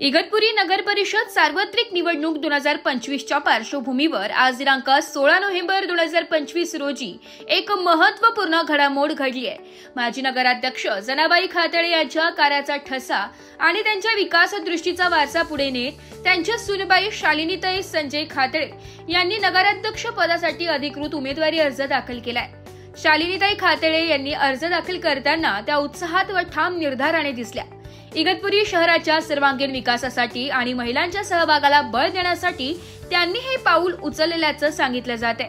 इगतपुरी नगर परिषद सार्वत्रिक निवडणूक 2025च्या पार्श्वभूमीवर आज दिनांक 16 नोव्हेंबर 2025 रोजी एक महत्त्वपूर्ण घडामोड घडली आहे। माजी नगराध्यक्ष जनाबाई खातळे यांच्या कार्याचा ठसा आणि त्यांच्या विकास दृष्टीचा वारसा पुढे नेत त्यांच्या सुनबाई शालिनीताई संजय खातळे यांनी नगराध्यक्ष पदासाठी अधिकृत उमेदवारी अर्ज दाखल केलाय। शालिनीताई खातळे यांनी अर्ज दाखल करताना त्या उत्साहात व ठाम निर्धाराने दिसल्या। इगतपुरी शहराच्या सर्वांगीण विकासासाठी आणि महिलांच्या सहभागाला बळ देण्यासाठी त्यांनी हे पाऊल उचलल्याचं सांगितलं जाते।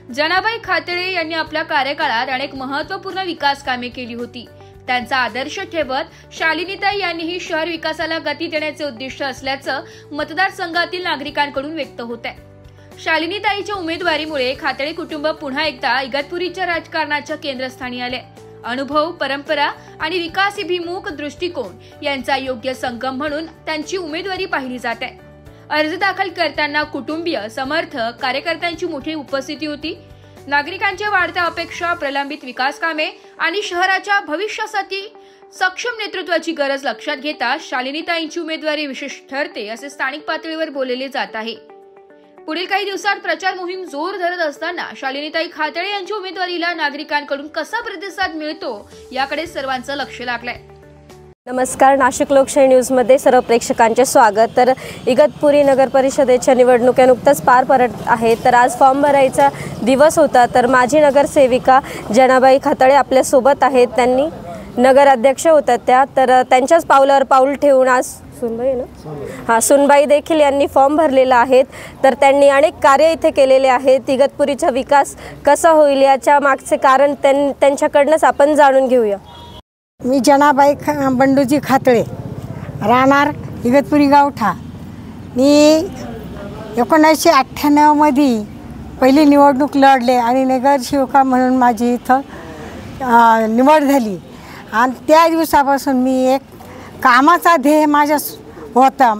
जनाबाई खातळे यांनी आपल्या कार्यकाळात अनेक महत्त्वपूर्ण विकास कामे केली होती। त्यांचा आदर्श ठेवत शालिनीताई यांनीही शहर विकासाला गती देण्याचे उद्दिष्ट असल्याचं मतदारसंघातील नागरिकांकडून व्यक्त होत आहे। शालिनीताईच्या उमेदवारीमुळे खातळे कुटुंब पुन्हा एकदा इगतपुरीच्या राजकारणाच्या केंद्रस्थानी आले। अनुभव, परंपरा आणि विकासाभिमुख दृष्टिकोन यांचा योग्य संगम म्हणून त्यांची उमेदवारी पाहिली जाते। अर्ज दाखल करताना कुटुंबीय, समर्थक, कार्यकर्त्यांची मोठी उपस्थिती होती। नागरिकांच्या वाढत्या अपेक्षा, प्रलंबित विकास कामे आणि शहराच्या भविष्यासाठी सक्षम नेतृत्वाची गरज लक्षात घेता शालिनीताईंची उमेदवारी विशेष ठरते असे स्थानिक पातळीवर बोलले जात आहे। पुढील काही दिवसात प्रचार मोहीम जोर धरत असताना शालिनीताई खातळे यांच्या उमेदवारीला नागरिकांकडून कसा प्रतिसाद मिळतो याकडे सर्वांचं लक्ष लागलंय। नमस्कार, नाशिक लोकशाही न्यूज मध्ये सर्व प्रेक्षकांचे स्वागत। तर इगतपुरी नगर परिषदेच्या निवडणुका नुकताच पार पडत आहेत। तर आज फॉर्म भरायचा दिवस होता। तर माजी नगरसेविका जनाबाई खातळे आपल्या सोबत आहेत। त्यांनी नगराध्यक्ष होत्या त्या, तर त्यांच्याच पावलावर पाऊल ठेवून आज सुनबाई देखील यांनी फॉर्म भरलेला आहे। तर त्यांनी अनेक कार्य इथे केलेले आहेत। इगतपुरीचा विकास कसा होईल याच्या मागचे कारण त्यांच्याकडूनच आपण जाणून घेऊया। मी जनाबाई बंडूजी खातळे, राहणार इगतपुरी गावठा। मी 1998 मध्ये पहिली निवडणूक लढले आणि नगरसेविका म्हणून माझी इथं निवड झाली। आणि त्या दिवसापासून मी एक कामाचा ध्येय माझ्या होता।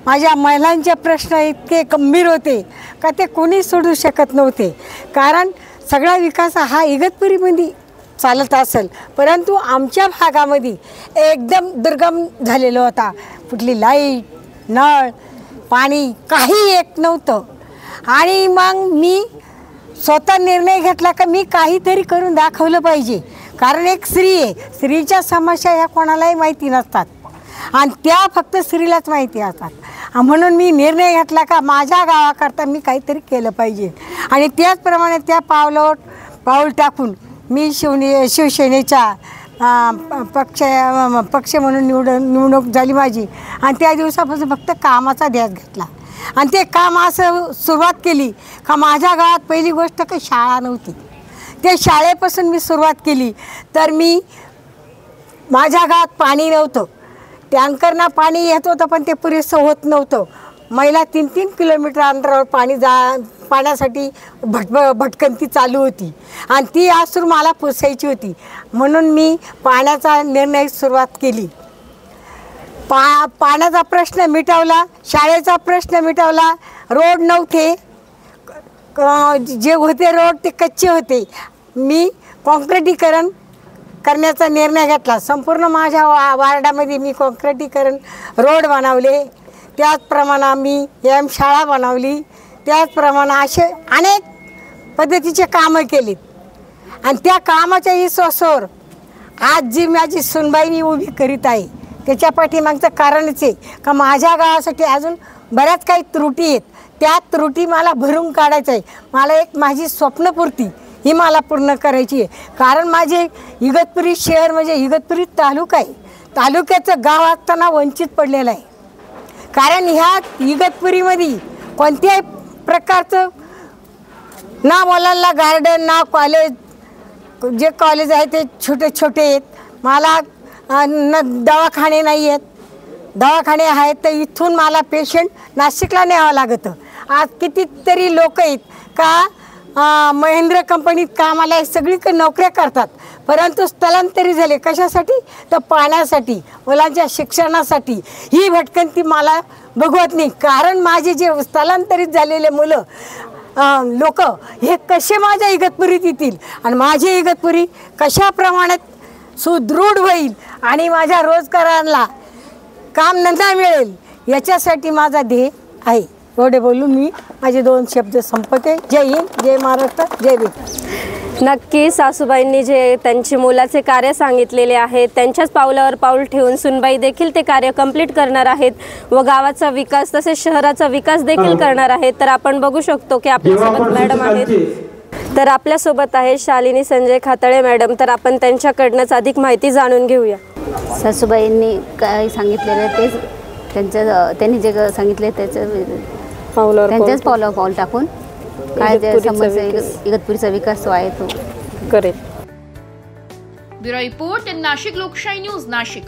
माझ्या महिलांचे प्रश्न इतके गंभीर होते का ते कोणी सोडू शकत नव्हते, कारण सगळा विकास हा इगतपुरीमध्ये चालत असेल, परंतु आमच्या भागामध्ये एकदम दुर्गम झालेला होता। कुठली लाईट, नळ, पाणी काही एक नव्हतं। आणि मग मी स्वतः निर्णय घेतला की मी काहीतरी करून दाखवलं पाहिजे, कारण एक स्त्री आहे, स्त्रीच्या समस्या ह्या कोणालाही माहिती नसतात आणि त्या फक्त स्त्रीलाच माहिती असतात। म्हणून मी निर्णय घेतला का माझ्या गावाकरता मी काहीतरी केलं पाहिजे। आणि त्याचप्रमाणे त्या पावलावर पाऊल टाकून मी शिवसेनेच्या पक्ष म्हणून निवडणूक झाली माझी। आणि त्या दिवसापासून फक्त कामाचा ध्यास घेतला आणि ते काम असं सुरुवात केली का माझ्या गावात पहिली गोष्ट काही शाळा नव्हती। त्या शाळेपासून मी सुरुवात केली। तर मी माझ्या गावात पाणी नव्हतं, टँकरना पाणी येत होतं पण ते पुरेसं होत नव्हतं। महिला 3-3 किलोमीटर अंतरावर पाण्यासाठी भटकंती चालू होती आणि ती आसूर मला पुसायची होती। म्हणून मी पाण्याचा निर्णय सुरुवात केली। पाण्याचा प्रश्न मिटवला, शाळेचा प्रश्न मिटवला। रोड नव्हते, जे होते रोड ते कच्चे होते। मी कॉन्क्रिटीकरण करण्याचा निर्णय घेतला। संपूर्ण माझ्या वार्डामध्ये मी कॉन्क्रिटीकरण रोड बनवले, त्याचप्रमाणे मी शाळा बनवली, त्याचप्रमाणे असे अनेक पद्धतीचे कामं केली। आणि त्या कामाच्या विश्वासावर आज जी माझी सुनबाई मी उभी करीत आहे त्याच्या पाठीमागचं कारणच आहे का माझ्या गावासाठी अजून बऱ्याच काही त्रुटी आहेत। त्या त्रुटी मला भरून काढायचं आहे। मला एक माझी स्वप्नपूर्ती ही मला पूर्ण करायची आहे, कारण माझे इगतपुरी शहर म्हणजे इगतपुरी तालुका आहे। तालुक्याचं गाव असताना वंचित पडलेलं आहे, कारण ह्या इगतपुरीमध्ये कोणत्याही प्रकारचं ना मुलांना गार्डन, ना कॉलेज, जे कॉलेज आहे ते छोटे छोटे आहेत। मला दवाखाने नाही आहेत, दवाखाने आहेत तर इथून मला पेशंट नाशिकला न्यावं लागतं। आज कितीतरी लोक आहेत का महेंद्र कंपनीत कामाला सगळीकडे नोकऱ्या करतात, परंतु स्थलांतरित झाले कशासाठी तर पाण्यासाठी, मुलांच्या शिक्षणासाठी। ही भटकंती मला बघवत नाही, कारण माझे जे स्थलांतरित झालेले मुलं लोक हे कसे माझ्या इगतपुरीत येतील आणि माझे इगतपुरी कशा प्रमाणात सुदृढ होईल आणि माझ्या रोजगाराला काम धंदा मिळेल याच्यासाठी माझा ध्येय आहे. एवढे बोलून मी माझे 2 शब्द संपवते. जय हिंद, जय महाराष्ट्र, जय भीम. नक्की सासूबाईंनी जे त्यांची मुलाचे कार्य सांगितलेले आहे त्यांच्याच पावलावर पाऊल ठेवून सुनबाई देखील ते कार्य कंप्लीट करणार आहेत व गावाचा विकास तसेच शहराचा विकास देखील करणार आहेत. तर आपण बघू शकतो की आपल्यासोबत मॅडम आहेत. तर आपल्यासोबत आहे शालिनी संजय खातळे मॅडम. तर आपण त्यांच्याकडनंच अधिक माहिती जाणून घेऊया. सासूबाईंनी काय सांगितलेलं तेच त्यांनी जे सांगितले त्यांच्याच पावलावर पाऊल टाकून काय इगतपुरीचा विकास जो आहे तो करेल. ब्युरो रिपोर्ट, नाशिक लोकशाही न्यूज, नाशिक.